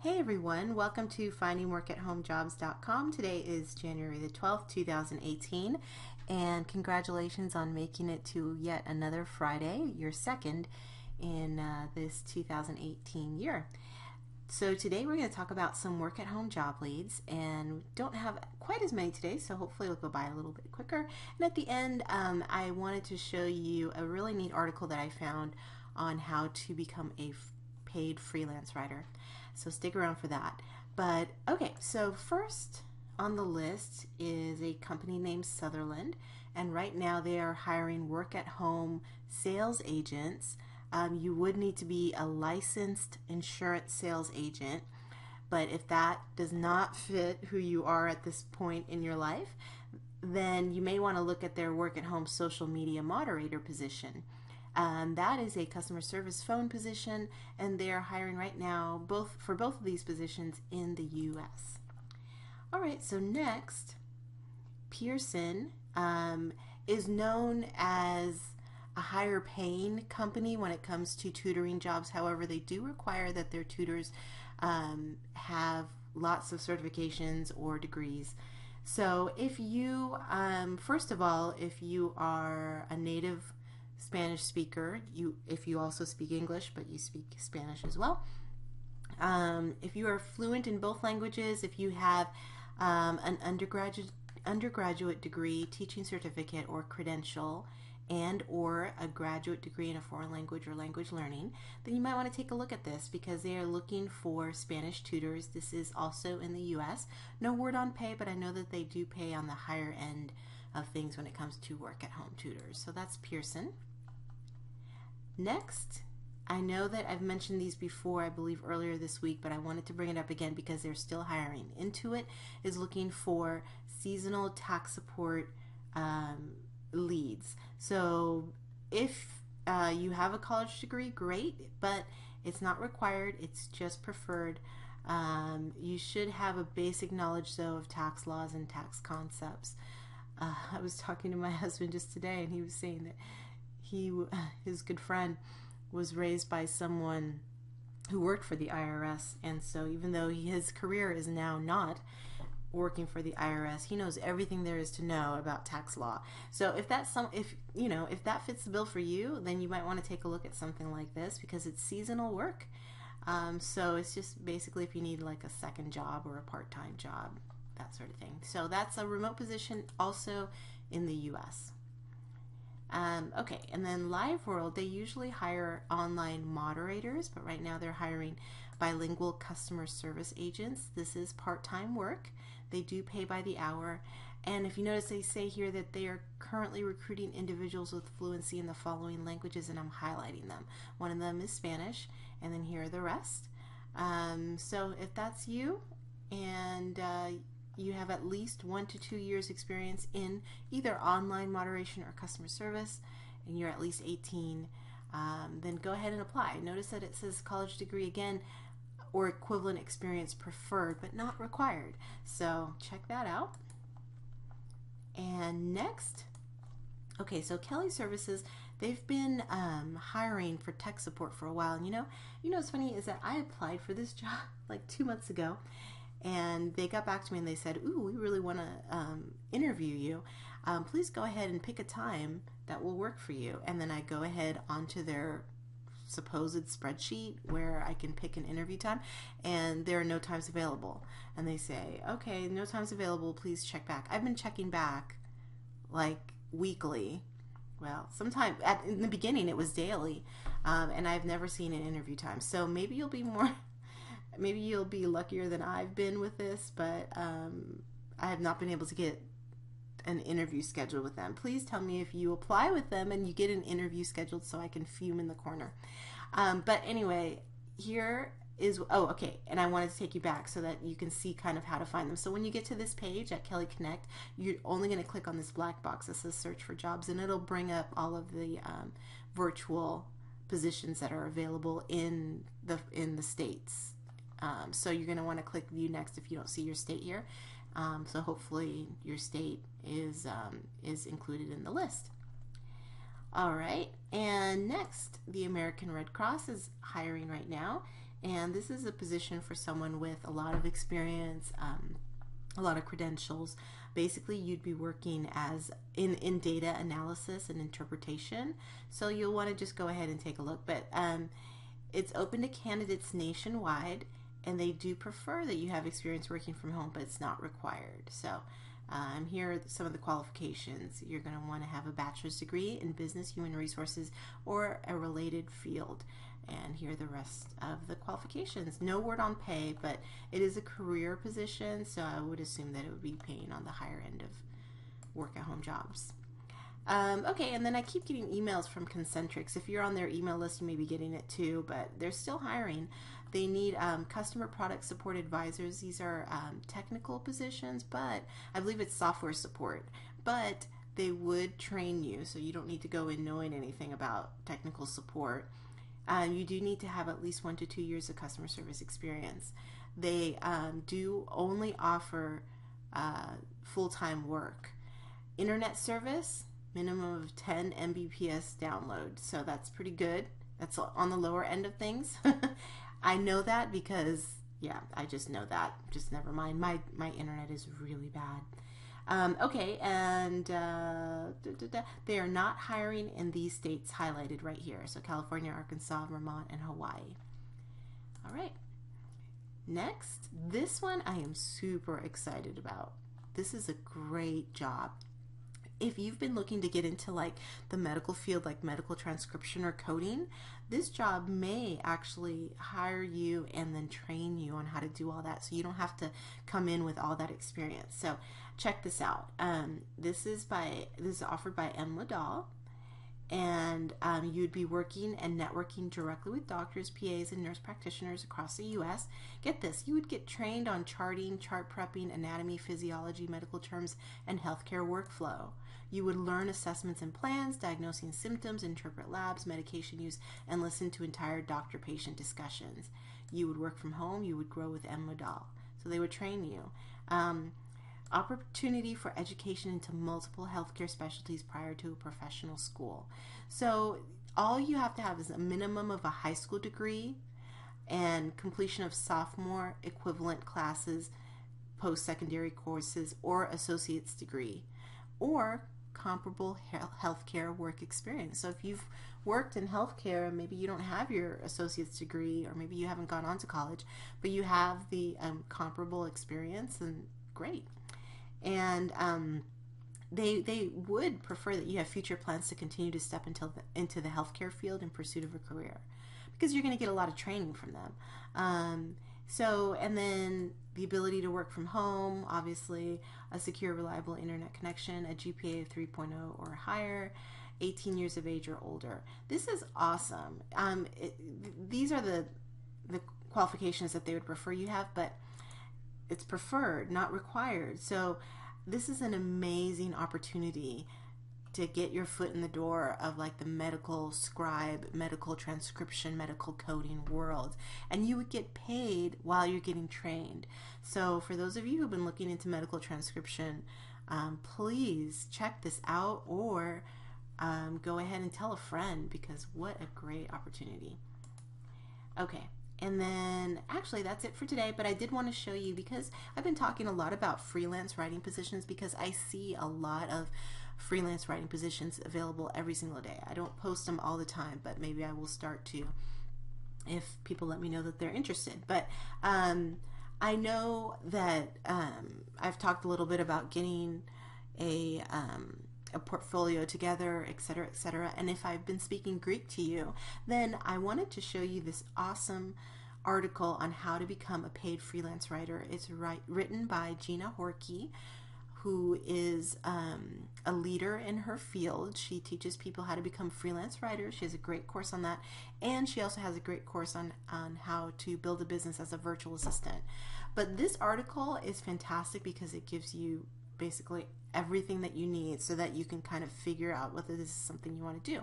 Hey everyone, welcome to findingworkathomejobs.com. Today is January the 12th, 2018, and congratulations on making it to yet another Friday, your second in this 2018 year. So today we're going to talk about some work at home job leads, and we don't have quite as many today, so hopefully it'll go by a little bit quicker. And at the end, I wanted to show you a really neat article that I found on how to become a paid freelance writer. So stick around for that. But okay, so first on the list is a company named Sutherland, and right now they are hiring work at home sales agents. You would need to be a licensed insurance sales agent, but if that does not fit who you are at this point in your life, then you may want to look at their work at home social media moderator position. That is a customer service phone position, and they are hiring right now for both of these positions in the US. Alright, so next, Pearson is known as a higher paying company when it comes to tutoring jobs. However, they do require that their tutors have lots of certifications or degrees. So if you, first of all, if you are a native Spanish speaker, if you also speak English but you speak Spanish as well, if you are fluent in both languages, if you have an undergraduate degree, teaching certificate, or credential, and or a graduate degree in a foreign language or language learning, then you might want to take a look at this because they are looking for Spanish tutors. This is also in the US. No word on pay, but I know that they do pay on the higher end of things when it comes to work at home tutors. So that's Pearson. Next, I know that I've mentioned these before, I believe earlier this week, but I wanted to bring it up again because they're still hiring. Intuit is looking for seasonal tax support leads. So if you have a college degree, great, but it's not required, it's just preferred. You should have a basic knowledge, though, of tax laws and tax concepts. I was talking to my husband just today, and he was saying that his good friend was raised by someone who worked for the IRS, and so even though his career is now not working for the IRS, he knows everything there is to know about tax law. So if that fits the bill for you, then you might want to take a look at something like this because it's seasonal work. So it's just basically if you need like a second job or a part-time job, that sort of thing. So that's a remote position also in the US. Okay, and then LiveWorld, they usually hire online moderators, but right now they're hiring bilingual customer service agents. This is part-time work. They do pay by the hour, and if you notice, they say here that they are currently recruiting individuals with fluency in the following languages, and I'm highlighting them. One of them is Spanish, and then here are the rest. So if that's you, and you have at least 1 to 2 years experience in either online moderation or customer service, and you're at least 18, then go ahead and apply. Notice that it says college degree again, or equivalent experience preferred, but not required. So check that out. And next, okay, so Kelly Services, they've been hiring for tech support for a while. And you know what's funny is that I applied for this job like 2 months ago, and they got back to me and they said, ooh, we really want to interview you. Please go ahead and pick a time that will work for you. And then I go ahead onto their supposed spreadsheet where I can pick an interview time, and there are no times available. And they say, okay, no times available, please check back. I've been checking back like weekly. Well, sometimes in the beginning it was daily, and I've never seen an interview time. So maybe you'll be maybe you'll be luckier than I've been with this, but I have not been able to get an interview scheduled with them. Please tell me if you apply with them and you get an interview scheduled so I can fume in the corner. But anyway, here is, oh, okay, and I wanted to take you back so that you can see kind of how to find them. So when you get to this page at Kelly Connect, you're only going to click on this black box that says search for jobs, and it'll bring up all of the virtual positions that are available in the states. So you're going to want to click view next if you don't see your state here. So hopefully your state is included in the list. All right, and next, the American Red Cross is hiring right now, And this is a position for someone with a lot of experience, a lot of credentials. Basically, you'd be working as in data analysis and interpretation. So you'll want to just go ahead and take a look. But it's open to candidates nationwide, and they do prefer that you have experience working from home, but it's not required. So here are some of the qualifications. You're going to want to have a bachelor's degree in business, human resources, or a related field. And here are the rest of the qualifications. No word on pay, but it is a career position, so I would assume that it would be paying on the higher end of work-at-home jobs. Okay, and then I keep getting emails from Concentric. So if you're on their email list, you may be getting it too, but they're still hiring. They need customer product support advisors. These are technical positions, but I believe it's software support. But they would train you, so you don't need to go in knowing anything about technical support. You do need to have at least 1 to 2 years of customer service experience. They do only offer full-time work. Internet service, minimum of 10 Mbps download, so that's pretty good. That's on the lower end of things. I know that because, yeah, I just know that. Just never mind. My internet is really bad. Okay, and they are not hiring in these states highlighted right here. So California, Arkansas, Vermont, and Hawaii. All right. Next, this one I am super excited about. This is a great job. If you've been looking to get into like the medical field, like medical transcription or coding, this job may actually hire you and then train you on how to do all that, so you don't have to come in with all that experience. So check this out. This is offered by M. Ladal, and you'd be working and networking directly with doctors, PAs, and nurse practitioners across the U.S. Get this, you would get trained on charting, chart prepping, anatomy, physiology, medical terms, and healthcare workflow. You would learn assessments and plans, diagnosing symptoms, interpret labs, medication use, and listen to entire doctor-patient discussions. You would work from home. You would grow with M. Ladal. So they would train you. Opportunity for education into multiple healthcare specialties prior to a professional school. So all you have to have is a minimum of a high school degree and completion of sophomore equivalent classes, post-secondary courses, or associate's degree, or comparable healthcare work experience. So if you've worked in healthcare and maybe you don't have your associate's degree, or maybe you haven't gone on to college, but you have the comparable experience, then great. And they would prefer that you have future plans to continue to step into the healthcare field in pursuit of a career, because you're going to get a lot of training from them. And then the ability to work from home, obviously, a secure, reliable internet connection, a GPA of 3.0 or higher, 18 years of age or older. This is awesome. These are the qualifications that they would prefer you have, but it's preferred, not required. So this is an amazing opportunity to get your foot in the door of like the medical scribe, medical transcription, medical coding world. And you would get paid while you're getting trained. So for those of you who've been looking into medical transcription, please check this out, or go ahead and tell a friend, because what a great opportunity. Okay. And then actually that's it for today, but I did want to show you, because I've been talking a lot about freelance writing positions, because I see a lot of freelance writing positions available every single day. I don't post them all the time, but maybe I will start to if people let me know that they're interested. But I know that I've talked a little bit about getting a portfolio together, etc., etc. And if I've been speaking Greek to you, then I wanted to show you this awesome article on how to become a paid freelance writer. It's written by Gina Horkey, who is a leader in her field. She teaches people how to become freelance writers. She has a great course on that, and she also has a great course on how to build a business as a virtual assistant. But this article is fantastic because it gives you basically everything that you need so that you can kind of figure out whether this is something you want to do.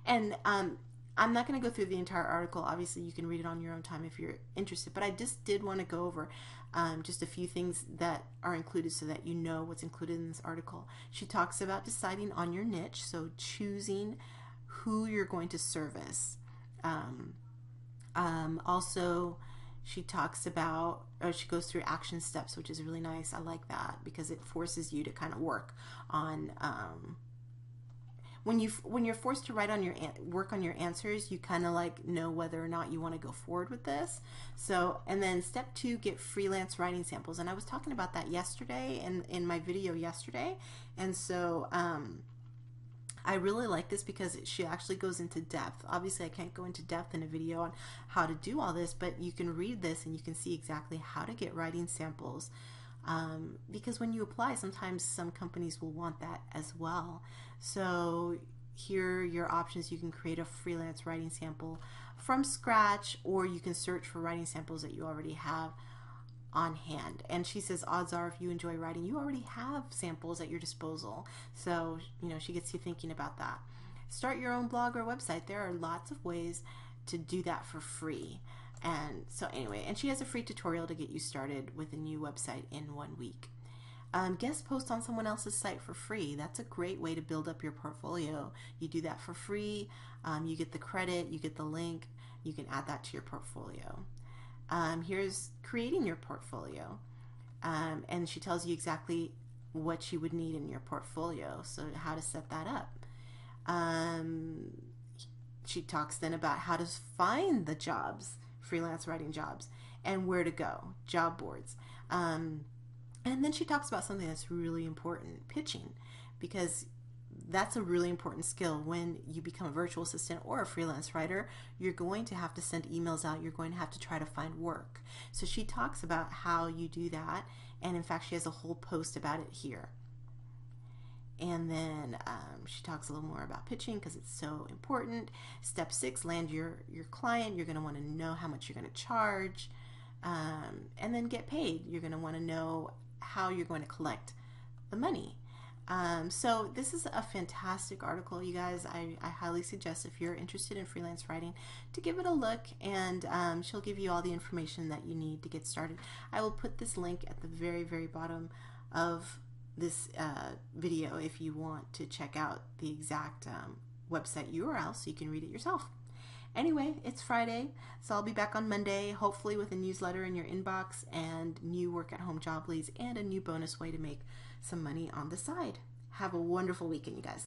And I'm not going to go through the entire article. Obviously, you can read it on your own time if you're interested, but I just did want to go over just a few things that are included so that you know what's included in this article. She talks about deciding on your niche, so choosing who you're going to service. Also, she talks about, or she goes through action steps, which is really nice. I like that because it forces you to kind of work on when you're forced to write on your work on your answers, you kind of like know whether or not you want to go forward with this. So, and then step 2, get freelance writing samples. And I was talking about that yesterday in my video yesterday. And so I really like this because she actually goes into depth. Obviously, I can't go into depth in a video on how to do all this, but you can read this and you can see exactly how to get writing samples. Because when you apply, sometimes some companies will want that as well. So here are your options. You can create a freelance writing sample from scratch, or you can search for writing samples that you already have on hand. And she says odds are if you enjoy writing, you already have samples at your disposal. So, she gets you thinking about that. Start your own blog or website. There are lots of ways to do that for free. And so anyway, and she has a free tutorial to get you started with a new website in 1 week. Guest post on someone else's site for free. That's a great way to build up your portfolio. You do that for free. You get the credit, you get the link, you can add that to your portfolio. Here's creating your portfolio. And she tells you exactly what you would need in your portfolio, so how to set that up. She talks then about how to find the jobs, freelance writing jobs, and where to go, job boards. And then she talks about something that's really important, pitching, because that's a really important skill. When you become a virtual assistant or a freelance writer, you're going to have to send emails out. You're going to have to try to find work. So she talks about how you do that. And in fact, she has a whole post about it here. And then she talks a little more about pitching because it's so important. Step 6, land your client. You're going to want to know how much you're going to charge. And then get paid. You're going to want to know how you're going to collect the money. So this is a fantastic article, you guys. I highly suggest, if you're interested in freelance writing, to give it a look, and she'll give you all the information that you need to get started. I will put this link at the very, very bottom of this video if you want to check out the exact website URL so you can read it yourself. Anyway, it's Friday, so I'll be back on Monday, hopefully with a newsletter in your inbox and new work-at-home job leads and a new bonus way to make some money on the side. Have a wonderful weekend, you guys.